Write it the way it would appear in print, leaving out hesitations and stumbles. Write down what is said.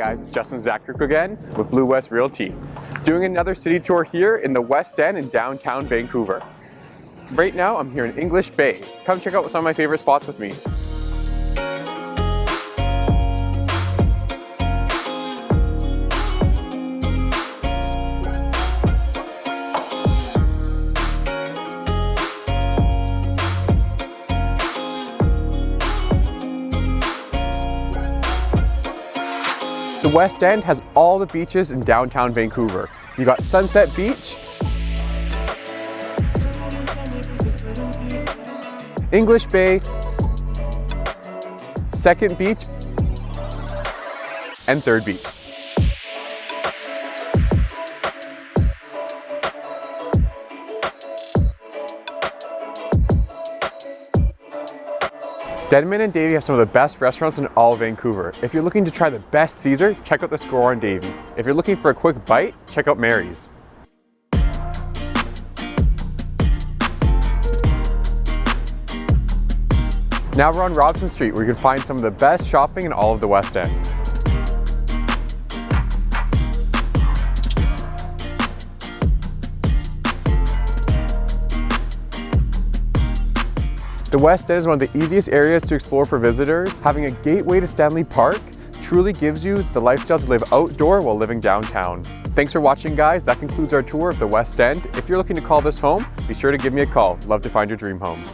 guys, it's Justin Zacharuk again with Blue West Realty. Doing another city tour here in the West End in downtown Vancouver. Right now I'm here in English Bay. Come check out some of my favorite spots with me. The West End has all the beaches in downtown Vancouver. You got Sunset Beach, English Bay, Second Beach, and Third Beach. Denman and Davie have some of the best restaurants in all of Vancouver. If you're looking to try the best Caesar, check out the Score on Davie. If you're looking for a quick bite, check out Mary's. Now we're on Robson Street, where you can find some of the best shopping in all of the West End. The West End is one of the easiest areas to explore for visitors. Having a gateway to Stanley Park truly gives you the lifestyle to live outdoor while living downtown. Thanks for watching, guys. That concludes our tour of the West End. If you're looking to call this home, be sure to give me a call. Love to find your dream home.